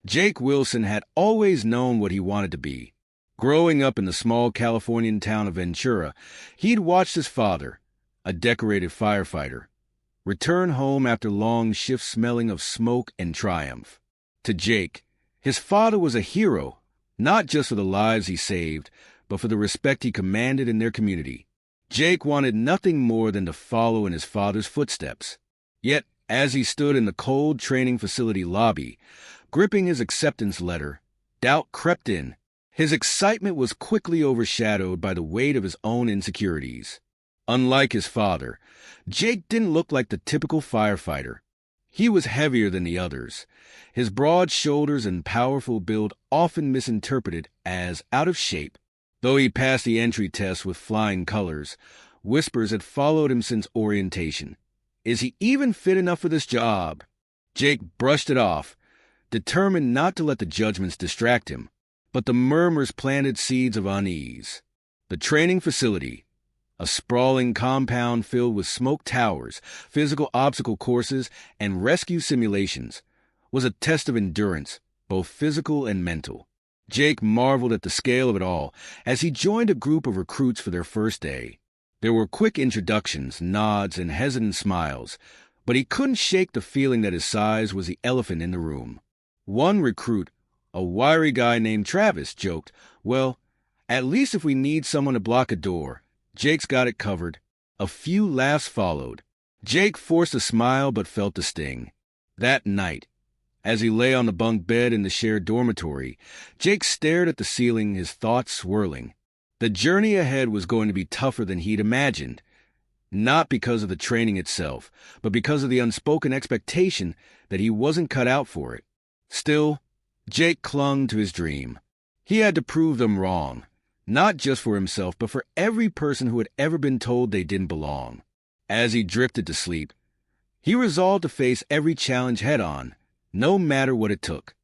Jake Wilson had always known what he wanted to be. Growing up in the small Californian town of Ventura, he'd watched his father, a decorated firefighter, return home after long shifts smelling of smoke and triumph. To Jake, his father was a hero, not just for the lives he saved, but for the respect he commanded in their community. Jake wanted nothing more than to follow in his father's footsteps. Yet, as he stood in the cold training facility lobby, gripping his acceptance letter, doubt crept in. His excitement was quickly overshadowed by the weight of his own insecurities. Unlike his father, Jake didn't look like the typical firefighter. He was heavier than the others, his broad shoulders and powerful build often misinterpreted as out of shape. Though he passed the entry test with flying colors, whispers had followed him since orientation. Is he even fit enough for this job? Jake brushed it off, determined not to let the judgments distract him. But the murmurs planted seeds of unease. The training facility, a sprawling compound filled with smoke towers, physical obstacle courses, and rescue simulations, was a test of endurance, both physical and mental. Jake marveled at the scale of it all as he joined a group of recruits for their first day. There were quick introductions, nods, and hesitant smiles, but he couldn't shake the feeling that his size was the elephant in the room. One recruit, a wiry guy named Travis, joked, "Well, at least if we need someone to block a door, Jake's got it covered." A few laughs followed. Jake forced a smile but felt the sting. That night, as he lay on the bunk bed in the shared dormitory, Jake stared at the ceiling, his thoughts swirling. The journey ahead was going to be tougher than he'd imagined, not because of the training itself, but because of the unspoken expectation that he wasn't cut out for it. Still, Jake clung to his dream. He had to prove them wrong, not just for himself, but for every person who had ever been told they didn't belong. As he drifted to sleep, he resolved to face every challenge head-on, no matter what it took.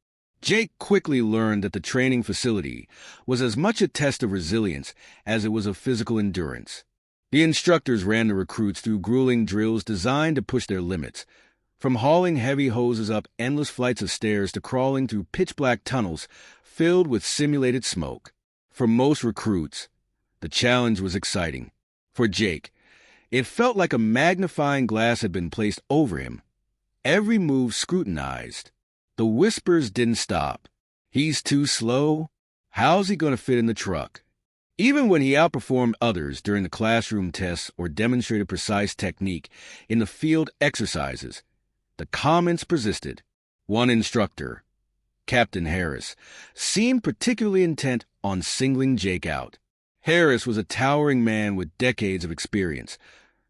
Jake quickly learned that the training facility was as much a test of resilience as it was of physical endurance. The instructors ran the recruits through grueling drills designed to push their limits, from hauling heavy hoses up endless flights of stairs to crawling through pitch-black tunnels filled with simulated smoke. For most recruits, the challenge was exciting. For Jake, it felt like a magnifying glass had been placed over him, every move scrutinized. The whispers didn't stop. He's too slow. How's he going to fit in the truck? Even when he outperformed others during the classroom tests or demonstrated precise technique in the field exercises, the comments persisted. One instructor, Captain Harris, seemed particularly intent on singling Jake out. Harris was a towering man with decades of experience,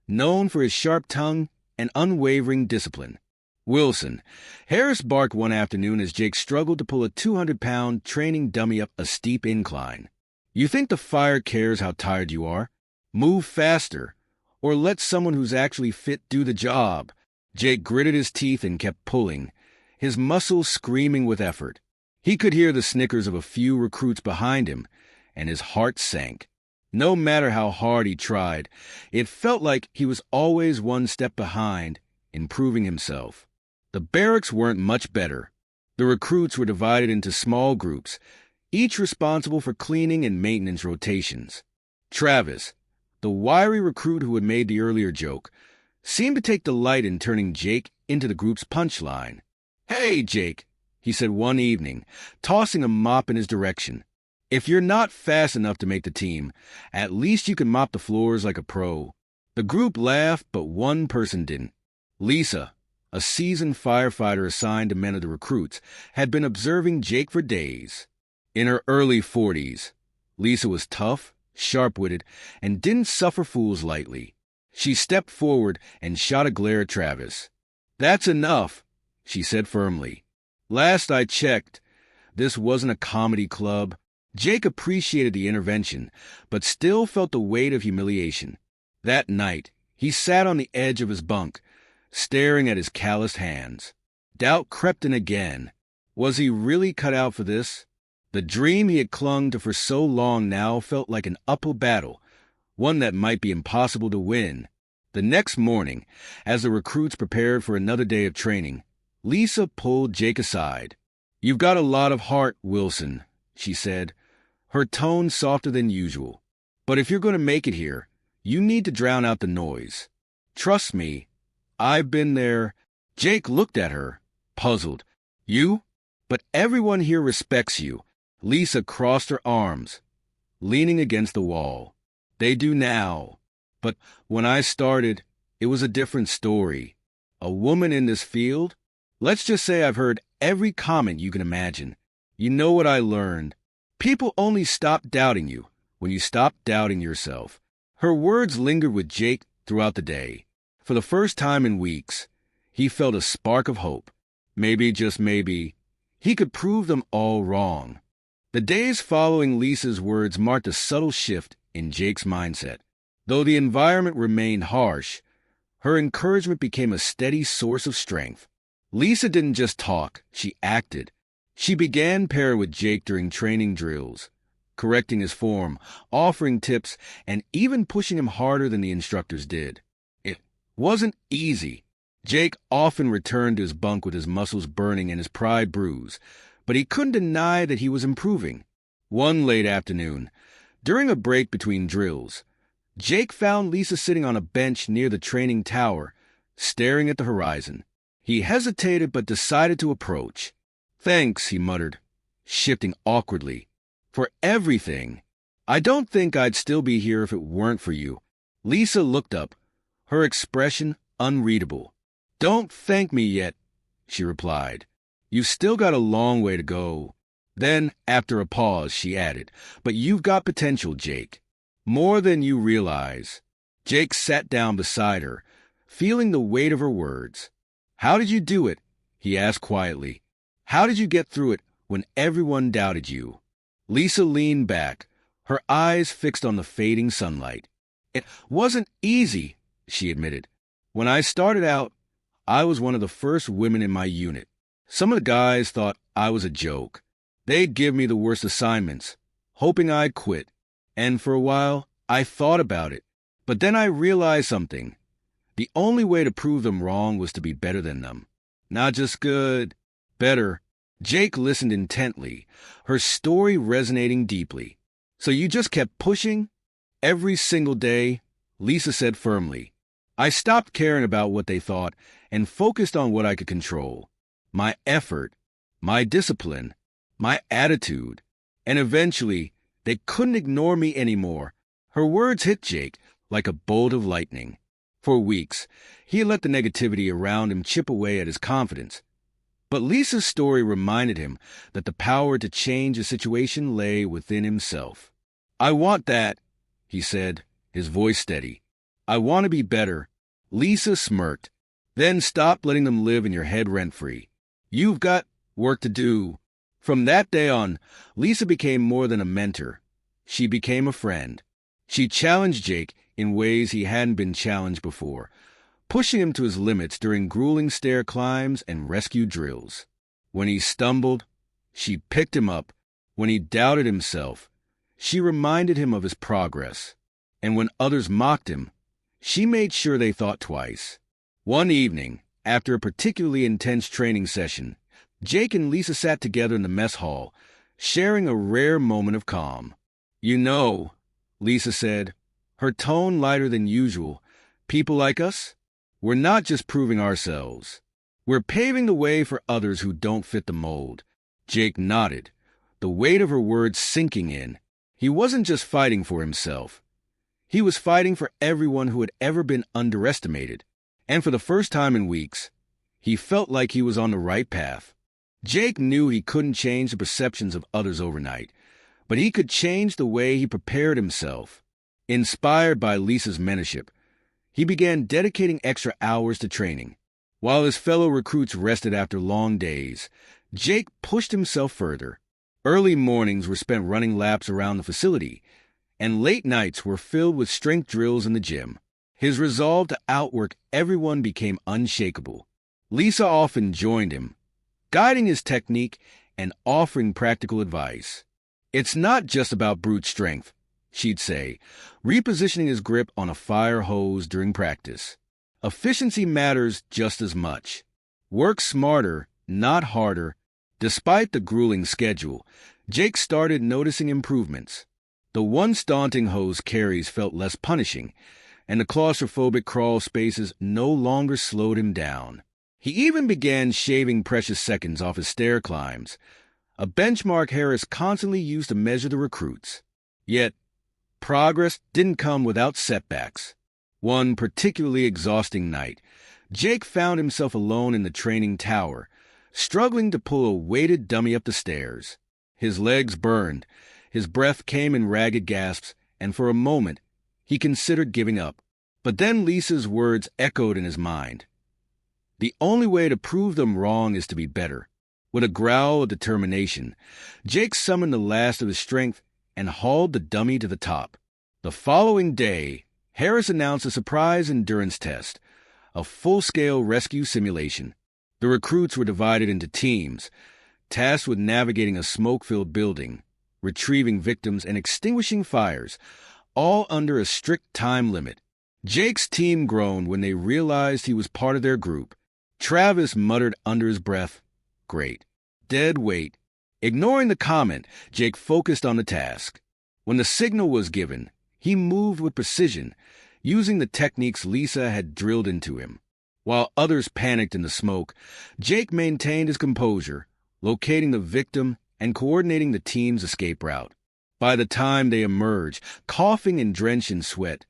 known for his sharp tongue and unwavering discipline. Wilson. Harris barked one afternoon as Jake struggled to pull a 200-pound training dummy up a steep incline. "You think the fire cares how tired you are? Move faster, or let someone who's actually fit do the job." Jake gritted his teeth and kept pulling, his muscles screaming with effort. He could hear the snickers of a few recruits behind him, and his heart sank. No matter how hard he tried, it felt like he was always one step behind, improving himself. The barracks weren't much better. The recruits were divided into small groups, each responsible for cleaning and maintenance rotations. Travis, the wiry recruit who had made the earlier joke, seemed to take delight in turning Jake into the group's punchline. "Hey, Jake," he said one evening, tossing a mop in his direction. "If you're not fast enough to make the team, at least you can mop the floors like a pro." The group laughed, but one person didn't. Lisa, a seasoned firefighter assigned to men of the recruits, had been observing Jake for days. In her early 40s, Lisa was tough, sharp-witted, and didn't suffer fools lightly. She stepped forward and shot a glare at Travis. "That's enough," she said firmly. "Last I checked, this wasn't a comedy club." Jake appreciated the intervention, but still felt the weight of humiliation. That night, he sat on the edge of his bunk, staring at his calloused hands. Doubt crept in again. Was he really cut out for this? The dream he had clung to for so long now felt like an uphill battle, one that might be impossible to win. The next morning, as the recruits prepared for another day of training, Lisa pulled Jake aside. "You've got a lot of heart, Wilson," she said, her tone softer than usual. "But if you're going to make it here, you need to drown out the noise. Trust me, I've been there." Jake looked at her, puzzled. "You? But everyone here respects you." Lisa crossed her arms, leaning against the wall. "They do now. But when I started, it was a different story. A woman in this field? Let's just say I've heard every comment you can imagine. You know what I learned? People only stop doubting you when you stop doubting yourself." Her words lingered with Jake throughout the day. For the first time in weeks, he felt a spark of hope. Maybe, just maybe, he could prove them all wrong. The days following Lisa's words marked a subtle shift in Jake's mindset. Though the environment remained harsh, her encouragement became a steady source of strength. Lisa didn't just talk, she acted. She began pairing with Jake during training drills, correcting his form, offering tips, and even pushing him harder than the instructors did. It wasn't easy. Jake often returned to his bunk with his muscles burning and his pride bruised, but he couldn't deny that he was improving. One late afternoon, during a break between drills, Jake found Lisa sitting on a bench near the training tower, staring at the horizon. He hesitated but decided to approach. "Thanks," he muttered, shifting awkwardly. "For everything. I don't think I'd still be here if it weren't for you." Lisa looked up, her expression unreadable. "Don't thank me yet," she replied. "You've still got a long way to go." Then, after a pause, she added, "But you've got potential, Jake. More than you realize." Jake sat down beside her, feeling the weight of her words. "How did you do it?" he asked quietly. "How did you get through it when everyone doubted you?" Lisa leaned back, her eyes fixed on the fading sunlight. "It wasn't easy," she admitted. "When I started out, I was one of the first women in my unit. Some of the guys thought I was a joke. They'd give me the worst assignments, hoping I'd quit. And for a while, I thought about it. But then I realized something. The only way to prove them wrong was to be better than them. Not just good, better." Jake listened intently, her story resonating deeply. "So you just kept pushing?" "Every single day," Lisa said firmly. "I stopped caring about what they thought and focused on what I could control. My effort, my discipline, my attitude. And eventually, they couldn't ignore me anymore." Her words hit Jake like a bolt of lightning. For weeks, he had let the negativity around him chip away at his confidence. But Lisa's story reminded him that the power to change a situation lay within himself. "I want that," he said, his voice steady. "I want to be better." Lisa smirked. "Then stop letting them live in your head rent-free. You've got work to do." From that day on, Lisa became more than a mentor. She became a friend. She challenged Jake in ways he hadn't been challenged before, pushing him to his limits during grueling stair climbs and rescue drills. When he stumbled, she picked him up. When he doubted himself, she reminded him of his progress. And when others mocked him, she made sure they thought twice. One evening, after a particularly intense training session, Jake and Lisa sat together in the mess hall, sharing a rare moment of calm. "You know," Lisa said, her tone lighter than usual, "people like us, we're not just proving ourselves. We're paving the way for others who don't fit the mold." Jake nodded, the weight of her words sinking in. He wasn't just fighting for himself. He was fighting for everyone who had ever been underestimated. And for the first time in weeks, he felt like he was on the right path. Jake knew he couldn't change the perceptions of others overnight, but he could change the way he prepared himself. Inspired by Lisa's mentorship, he began dedicating extra hours to training. While his fellow recruits rested after long days, Jake pushed himself further. Early mornings were spent running laps around the facility, and late nights were filled with strength drills in the gym. His resolve to outwork everyone became unshakable. Lisa often joined him, guiding his technique and offering practical advice. "It's not just about brute strength," she'd say, repositioning his grip on a fire hose during practice. "Efficiency matters just as much. Work smarter, not harder, Despite the grueling schedule, Jake started noticing improvements. The once daunting hose carries felt less punishing, and the claustrophobic crawl spaces no longer slowed him down. He even began shaving precious seconds off his stair climbs, a benchmark Harris constantly used to measure the recruits. Yet, progress didn't come without setbacks. One particularly exhausting night, Jake found himself alone in the training tower, struggling to pull a weighted dummy up the stairs. His legs burned, his breath came in ragged gasps, and for a moment, he considered giving up. But then Lisa's words echoed in his mind. The only way to prove them wrong is to be better. With a growl of determination, Jake summoned the last of his strength and hauled the dummy to the top. The following day, Harris announced a surprise endurance test, a full-scale rescue simulation. The recruits were divided into teams, tasked with navigating a smoke-filled building, retrieving victims, and extinguishing fires, all under a strict time limit. Jake's team groaned when they realized he was part of their group. Travis muttered under his breath, "Great." Dead weight. Ignoring the comment, Jake focused on the task. When the signal was given, he moved with precision, using the techniques Lisa had drilled into him. While others panicked in the smoke, Jake maintained his composure, locating the victim and coordinating the team's escape route. By the time they emerged, coughing and drenched in sweat,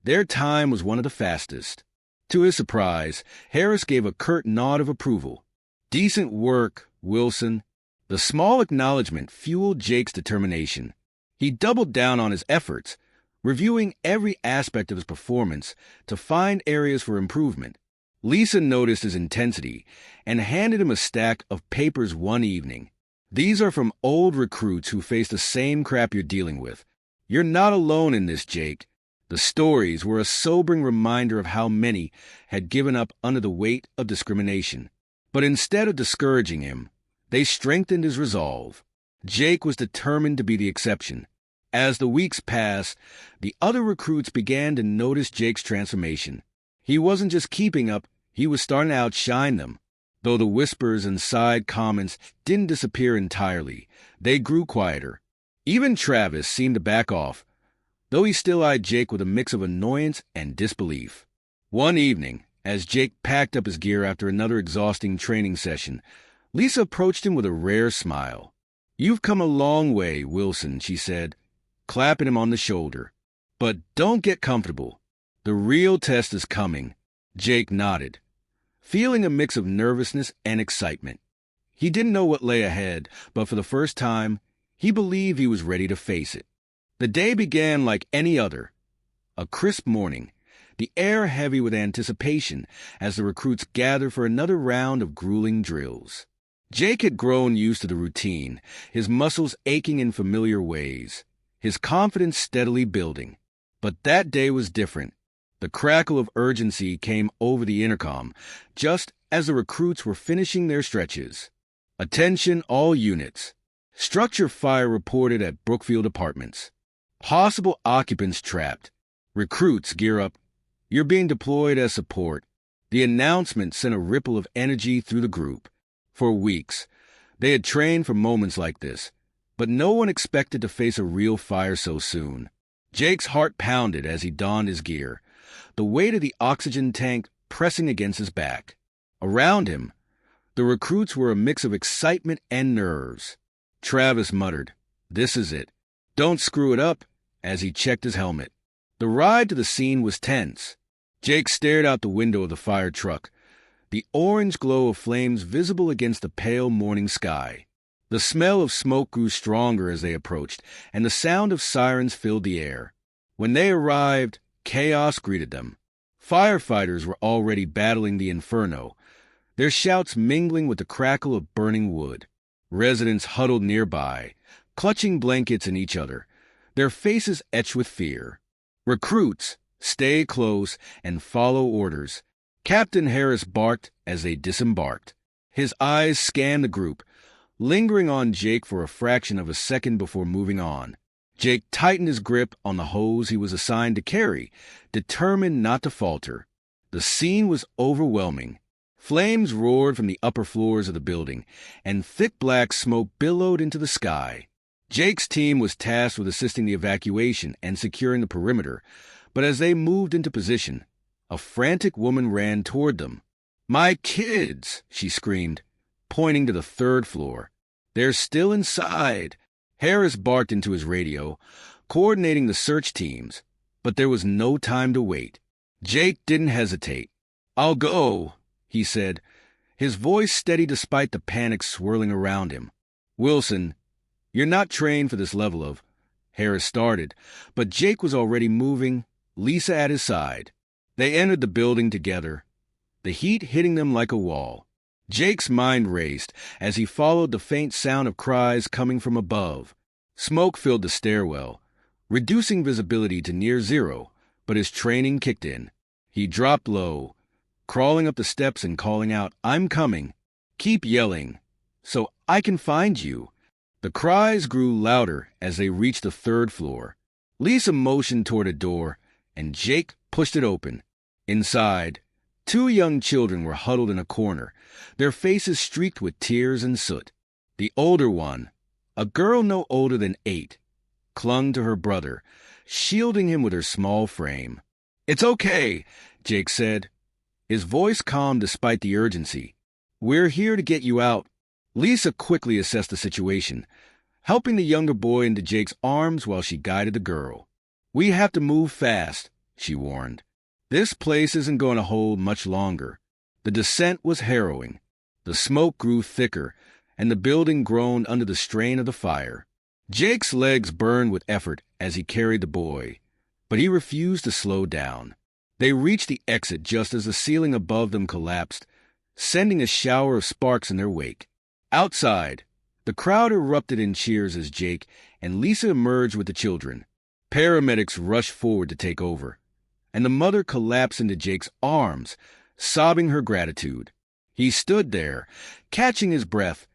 their time was one of the fastest. To his surprise, Harris gave a curt nod of approval. "Decent work, Wilson." The small acknowledgement fueled Jake's determination. He doubled down on his efforts, reviewing every aspect of his performance to find areas for improvement. Lisa noticed his intensity and handed him a stack of papers one evening. "These are from old recruits who face the same crap you're dealing with. You're not alone in this, Jake." The stories were a sobering reminder of how many had given up under the weight of discrimination. But instead of discouraging him, they strengthened his resolve. Jake was determined to be the exception. As the weeks passed, the other recruits began to notice Jake's transformation. He wasn't just keeping up, he was starting to outshine them. Though the whispers and side comments didn't disappear entirely, they grew quieter. Even Travis seemed to back off, though he still eyed Jake with a mix of annoyance and disbelief. One evening, as Jake packed up his gear after another exhausting training session, Lisa approached him with a rare smile. "You've come a long way, Wilson," she said, clapping him on the shoulder. "But don't get comfortable. The real test is coming." Jake nodded, feeling a mix of nervousness and excitement. He didn't know what lay ahead, but for the first time, he believed he was ready to face it. The day began like any other. A crisp morning, the air heavy with anticipation as the recruits gathered for another round of grueling drills. Jake had grown used to the routine, his muscles aching in familiar ways, his confidence steadily building. But that day was different. The crackle of urgency came over the intercom, just as the recruits were finishing their stretches. "Attention all units. Structure fire reported at Brookfield Apartments. Possible occupants trapped. Recruits gear up. You're being deployed as support." The announcement sent a ripple of energy through the group. For weeks, they had trained for moments like this, but no one expected to face a real fire so soon. Jake's heart pounded as he donned his gear, the weight of the oxygen tank pressing against his back. Around him, the recruits were a mix of excitement and nerves. Travis muttered, "This is it. Don't screw it up," as he checked his helmet. The ride to the scene was tense. Jake stared out the window of the fire truck, the orange glow of flames visible against the pale morning sky. The smell of smoke grew stronger as they approached, and the sound of sirens filled the air. When they arrived, chaos greeted them. Firefighters were already battling the inferno, their shouts mingling with the crackle of burning wood. Residents huddled nearby, clutching blankets in each other, their faces etched with fear. Recruits, stay close and follow orders. Captain Harris barked as they disembarked. His eyes scanned the group, lingering on Jake for a fraction of a second before moving on. Jake tightened his grip on the hose he was assigned to carry, determined not to falter. The scene was overwhelming. Flames roared from the upper floors of the building, and thick black smoke billowed into the sky. Jake's team was tasked with assisting the evacuation and securing the perimeter, but as they moved into position, a frantic woman ran toward them. "My kids!" she screamed, pointing to the third floor. "They're still inside." Harris barked into his radio, coordinating the search teams, but there was no time to wait. Jake didn't hesitate. "I'll go," he said, his voice steady despite the panic swirling around him. "Wilson, you're not trained for this level of—" Harris started, but Jake was already moving, Lisa at his side. They entered the building together, the heat hitting them like a wall. Jake's mind raced as he followed the faint sound of cries coming from above. Smoke filled the stairwell, reducing visibility to near zero, but his training kicked in. He dropped low, crawling up the steps and calling out, "I'm coming. Keep yelling, so I can find you." The cries grew louder as they reached the third floor. Lisa motioned toward a door, and Jake pushed it open. Inside, 2 young children were huddled in a corner, their faces streaked with tears and soot. The older one, a girl no older than 8, clung to her brother, shielding him with her small frame. "It's okay," Jake said, his voice calm despite the urgency. "We're here to get you out." Lisa quickly assessed the situation, helping the younger boy into Jake's arms while she guided the girl. "We have to move fast," she warned. "This place isn't going to hold much longer." The descent was harrowing. The smoke grew thicker, and the building groaned under the strain of the fire. Jake's legs burned with effort as he carried the boy, but he refused to slow down. They reached the exit just as the ceiling above them collapsed, sending a shower of sparks in their wake. Outside, the crowd erupted in cheers as Jake and Lisa emerged with the children. Paramedics rushed forward to take over, and the mother collapsed into Jake's arms, sobbing her gratitude. He stood there, catching his breath,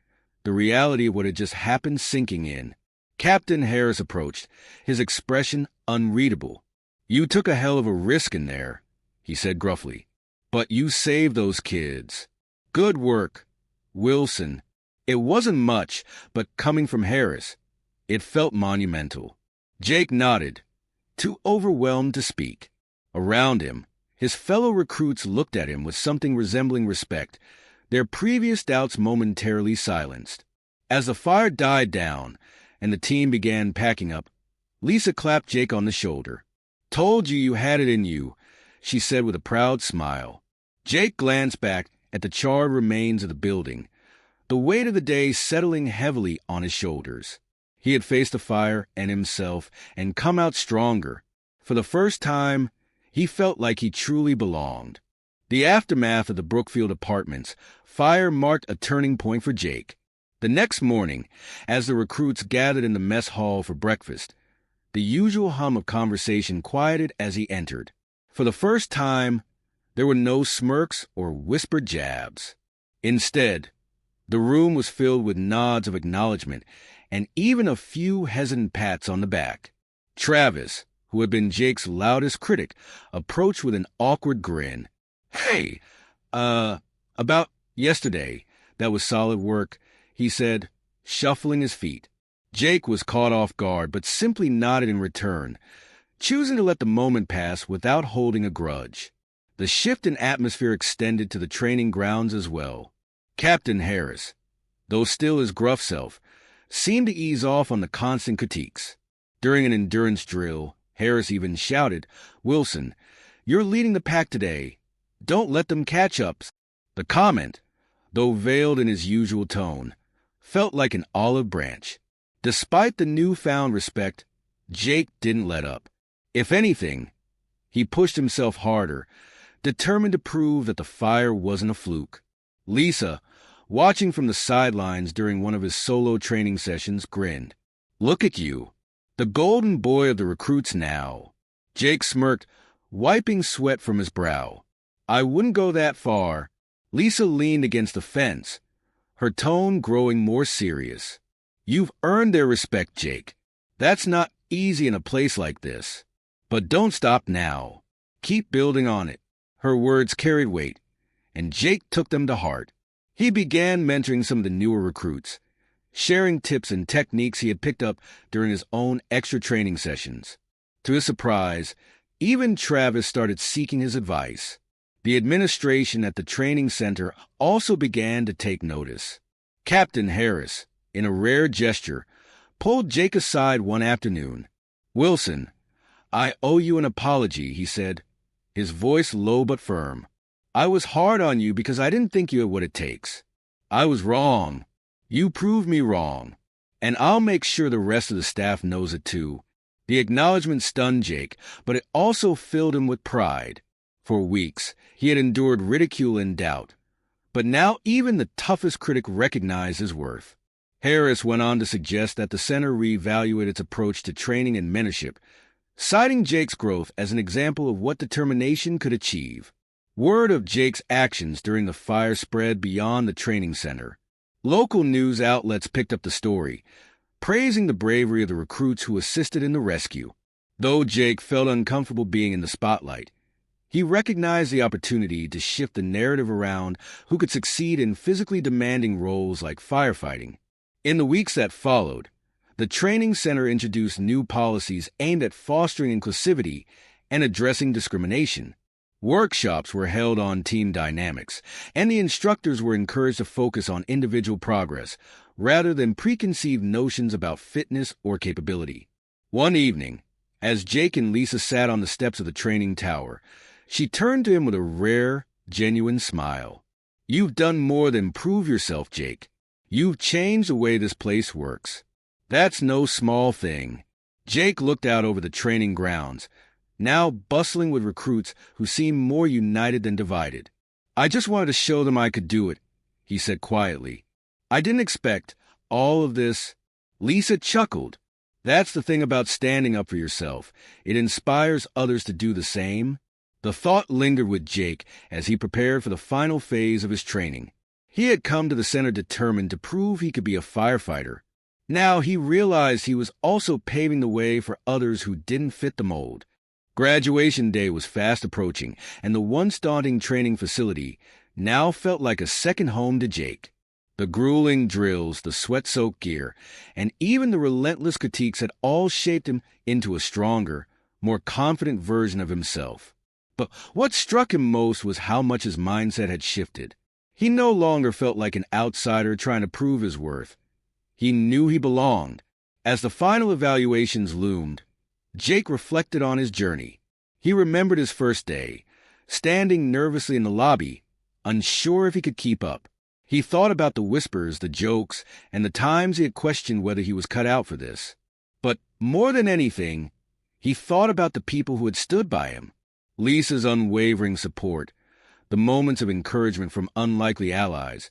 the reality of what had just happened sinking in. Captain Harris approached, his expression unreadable. "You took a hell of a risk in there," he said gruffly, "but you saved those kids. Good work, Wilson." It wasn't much, but coming from Harris, it felt monumental. Jake nodded, too overwhelmed to speak. Around him, his fellow recruits looked at him with something resembling respect, their previous doubts momentarily silenced. As the fire died down and the team began packing up, Lisa clapped Jake on the shoulder. "Told you you had it in you," she said with a proud smile. Jake glanced back at the charred remains of the building, the weight of the day settling heavily on his shoulders. He had faced the fire and himself and come out stronger. For the first time, he felt like he truly belonged. The aftermath of the Brookfield Apartments fire marked a turning point for Jake. The next morning, as the recruits gathered in the mess hall for breakfast, the usual hum of conversation quieted as he entered. For the first time, there were no smirks or whispered jabs. Instead, the room was filled with nods of acknowledgement and even a few hesitant pats on the back. Travis, who had been Jake's loudest critic, approached with an awkward grin. "Hey, about yesterday, that was solid work," he said, shuffling his feet. Jake was caught off guard, but simply nodded in return, choosing to let the moment pass without holding a grudge. The shift in atmosphere extended to the training grounds as well. Captain Harris, though still his gruff self, seemed to ease off on the constant critiques. During an endurance drill, Harris even shouted, "Wilson, you're leading the pack today. Don't let them catch up." The comment, though veiled in his usual tone, felt like an olive branch. Despite the newfound respect, Jake didn't let up. If anything, he pushed himself harder, determined to prove that the fire wasn't a fluke. Lisa, watching from the sidelines during one of his solo training sessions, grinned. "Look at you, the golden boy of the recruits now." Jake smirked, wiping sweat from his brow. "I wouldn't go that far." Lisa leaned against the fence, her tone growing more serious. "You've earned their respect, Jake. That's not easy in a place like this. But don't stop now. Keep building on it." Her words carried weight, and Jake took them to heart. He began mentoring some of the newer recruits, sharing tips and techniques he had picked up during his own extra training sessions. To his surprise, even Travis started seeking his advice. The administration at the training center also began to take notice. Captain Harris, in a rare gesture, pulled Jake aside one afternoon. "Wilson, I owe you an apology," he said, his voice low but firm. "I was hard on you because I didn't think you had what it takes. I was wrong. You proved me wrong. And I'll make sure the rest of the staff knows it too." The acknowledgement stunned Jake, but it also filled him with pride. For weeks, he had endured ridicule and doubt. But now even the toughest critic recognized his worth. Harris went on to suggest that the center reevaluate its approach to training and mentorship, citing Jake's growth as an example of what determination could achieve. Word of Jake's actions during the fire spread beyond the training center. Local news outlets picked up the story, praising the bravery of the recruits who assisted in the rescue. Though Jake felt uncomfortable being in the spotlight, he recognized the opportunity to shift the narrative around who could succeed in physically demanding roles like firefighting. In the weeks that followed, the training center introduced new policies aimed at fostering inclusivity and addressing discrimination. Workshops were held on team dynamics, and the instructors were encouraged to focus on individual progress rather than preconceived notions about fitness or capability. One evening, as Jake and Lisa sat on the steps of the training tower, she turned to him with a rare, genuine smile. "You've done more than prove yourself, Jake. You've changed the way this place works. That's no small thing." Jake looked out over the training grounds, now bustling with recruits who seemed more united than divided. "I just wanted to show them I could do it," he said quietly. "I didn't expect all of this." Lisa chuckled. "That's the thing about standing up for yourself. It inspires others to do the same." The thought lingered with Jake as he prepared for the final phase of his training. He had come to the center determined to prove he could be a firefighter. Now he realized he was also paving the way for others who didn't fit the mold. Graduation day was fast approaching, and the once daunting training facility now felt like a second home to Jake. The grueling drills, the sweat-soaked gear, and even the relentless critiques had all shaped him into a stronger, more confident version of himself. But what struck him most was how much his mindset had shifted. He no longer felt like an outsider trying to prove his worth. He knew he belonged. As the final evaluations loomed, Jake reflected on his journey. He remembered his first day, standing nervously in the lobby, unsure if he could keep up. He thought about the whispers, the jokes, and the times he had questioned whether he was cut out for this. But more than anything, he thought about the people who had stood by him. Lisa's unwavering support, the moments of encouragement from unlikely allies,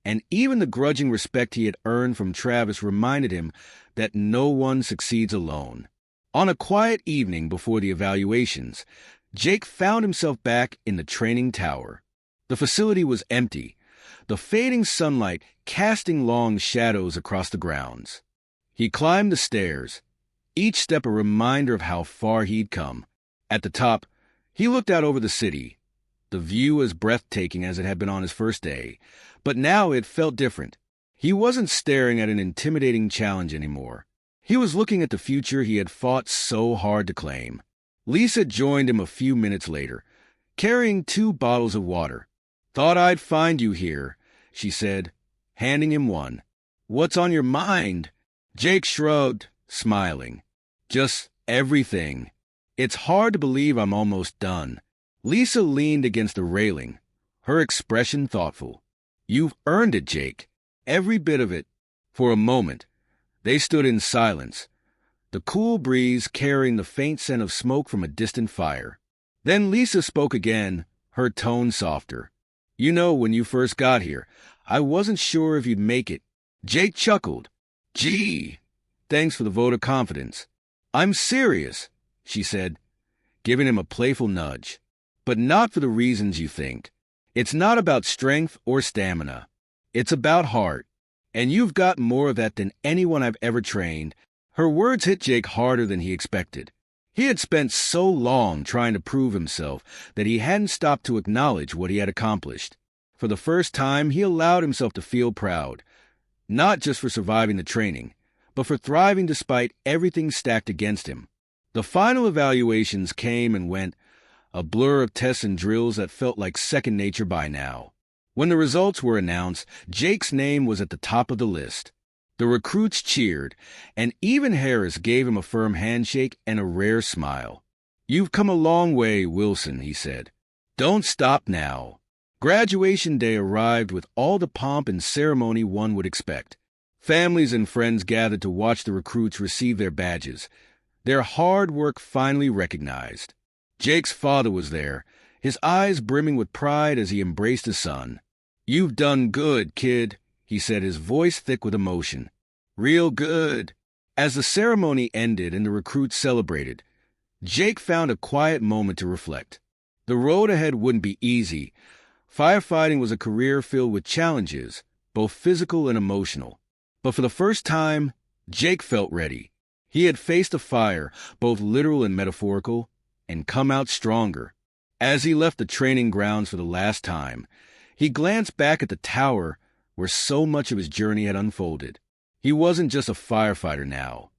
and even the grudging respect he had earned from Travis reminded him that no one succeeds alone. On a quiet evening before the evaluations, Jake found himself back in the training tower. The facility was empty, the fading sunlight casting long shadows across the grounds. He climbed the stairs, each step a reminder of how far he'd come. At the top, he looked out over the city, the view as breathtaking as it had been on his first day, but now it felt different. He wasn't staring at an intimidating challenge anymore. He was looking at the future he had fought so hard to claim. Lisa joined him a few minutes later, carrying 2 bottles of water. "Thought I'd find you here," she said, handing him one. "What's on your mind?" Jake shrugged, smiling. "Just everything. It's hard to believe I'm almost done." Lisa leaned against the railing, her expression thoughtful. "You've earned it, Jake. Every bit of it." For a moment, they stood in silence, the cool breeze carrying the faint scent of smoke from a distant fire. Then Lisa spoke again, her tone softer. "You know, when you first got here, I wasn't sure if you'd make it." Jake chuckled. "Gee, thanks for the vote of confidence." "I'm serious," she said, giving him a playful nudge. "But not for the reasons you think. It's not about strength or stamina. It's about heart. And you've got more of that than anyone I've ever trained." Her words hit Jake harder than he expected. He had spent so long trying to prove himself that he hadn't stopped to acknowledge what he had accomplished. For the first time, he allowed himself to feel proud, not just for surviving the training, but for thriving despite everything stacked against him. The final evaluations came and went, a blur of tests and drills that felt like second nature by now. When the results were announced, Jake's name was at the top of the list. The recruits cheered, and even Harris gave him a firm handshake and a rare smile. "You've come a long way, Wilson," he said. "Don't stop now." Graduation day arrived with all the pomp and ceremony one would expect. Families and friends gathered to watch the recruits receive their badges, their hard work finally recognized. Jake's father was there, his eyes brimming with pride as he embraced his son. "You've done good, kid," he said, his voice thick with emotion. "Real good." As the ceremony ended and the recruits celebrated, Jake found a quiet moment to reflect. The road ahead wouldn't be easy. Firefighting was a career filled with challenges, both physical and emotional. But for the first time, Jake felt ready. He had faced a fire, both literal and metaphorical, and come out stronger. As he left the training grounds for the last time, he glanced back at the tower where so much of his journey had unfolded. He wasn't just a firefighter now.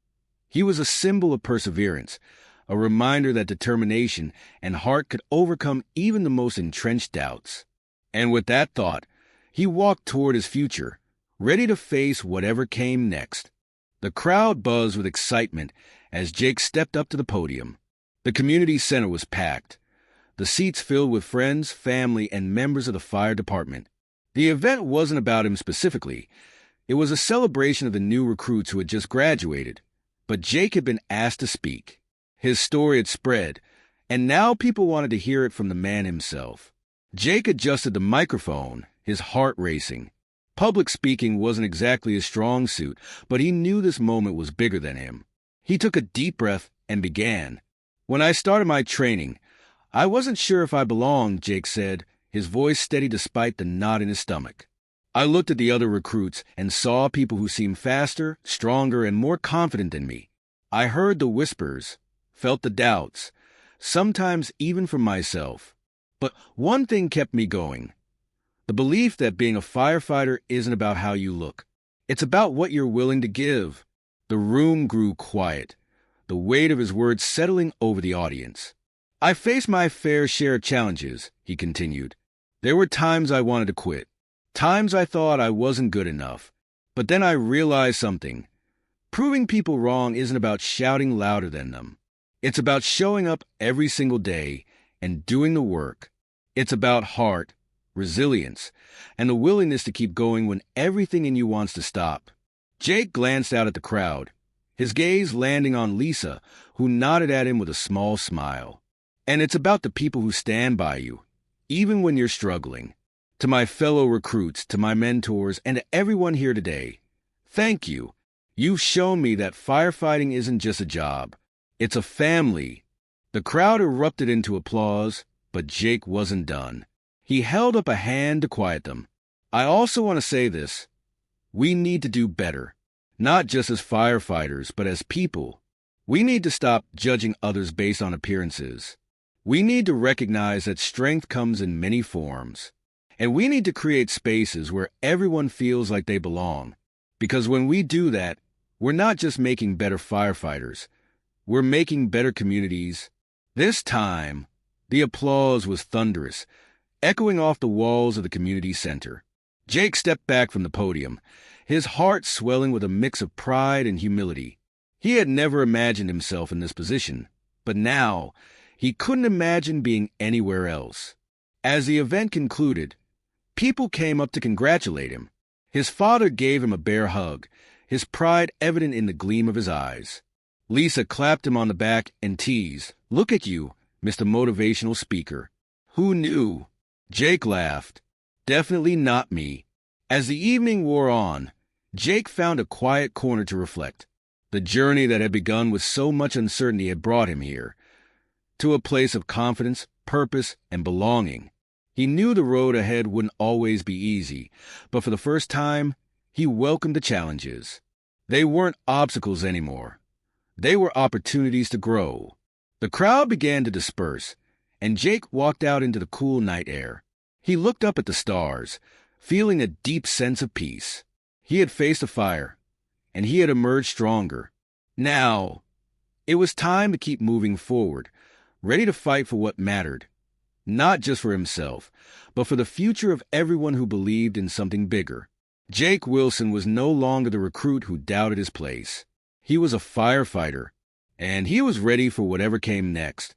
He was a symbol of perseverance, a reminder that determination and heart could overcome even the most entrenched doubts. And with that thought, he walked toward his future, ready to face whatever came next. The crowd buzzed with excitement as Jake stepped up to the podium. The community center was packed, the seats filled with friends, family, and members of the fire department. The event wasn't about him specifically. It was a celebration of the new recruits who had just graduated. But Jake had been asked to speak. His story had spread, and now people wanted to hear it from the man himself. Jake adjusted the microphone, his heart racing. Public speaking wasn't exactly his strong suit, but he knew this moment was bigger than him. He took a deep breath and began. "When I started my training, I wasn't sure if I belonged," Jake said, his voice steady despite the knot in his stomach. "I looked at the other recruits and saw people who seemed faster, stronger, and more confident than me. I heard the whispers, felt the doubts, sometimes even from myself. But one thing kept me going. The belief that being a firefighter isn't about how you look. It's about what you're willing to give." The room grew quiet, the weight of his words settling over the audience. "I faced my fair share of challenges," he continued. "There were times I wanted to quit, times I thought I wasn't good enough. But then I realized something. Proving people wrong isn't about shouting louder than them. It's about showing up every single day and doing the work. It's about heart, resilience, and the willingness to keep going when everything in you wants to stop." Jake glanced out at the crowd, his gaze landing on Lisa, who nodded at him with a small smile. "And it's about the people who stand by you, even when you're struggling. To my fellow recruits, to my mentors, and to everyone here today, thank you. You've shown me that firefighting isn't just a job. It's a family." The crowd erupted into applause, but Jake wasn't done. He held up a hand to quiet them. "I also want to say this. We need to do better, not just as firefighters, but as people. We need to stop judging others based on appearances. We need to recognize that strength comes in many forms. And we need to create spaces where everyone feels like they belong. Because when we do that, we're not just making better firefighters. We're making better communities." This time, the applause was thunderous, echoing off the walls of the community center. Jake stepped back from the podium, his heart swelling with a mix of pride and humility. He had never imagined himself in this position, but now he couldn't imagine being anywhere else. As the event concluded, people came up to congratulate him. His father gave him a bear hug, his pride evident in the gleam of his eyes. Lisa clapped him on the back and teased, "Look at you, Mr. Motivational Speaker." "Who knew?" Jake laughed. "Definitely not me." As the evening wore on, Jake found a quiet corner to reflect. The journey that had begun with so much uncertainty had brought him here, to a place of confidence, purpose, and belonging. He knew the road ahead wouldn't always be easy, but for the first time, he welcomed the challenges. They weren't obstacles anymore. They were opportunities to grow. The crowd began to disperse, and Jake walked out into the cool night air. He looked up at the stars, feeling a deep sense of peace. He had faced a fire, and he had emerged stronger. Now, it was time to keep moving forward, ready to fight for what mattered, not just for himself, but for the future of everyone who believed in something bigger. Jake Wilson was no longer the recruit who doubted his place. He was a firefighter, and he was ready for whatever came next.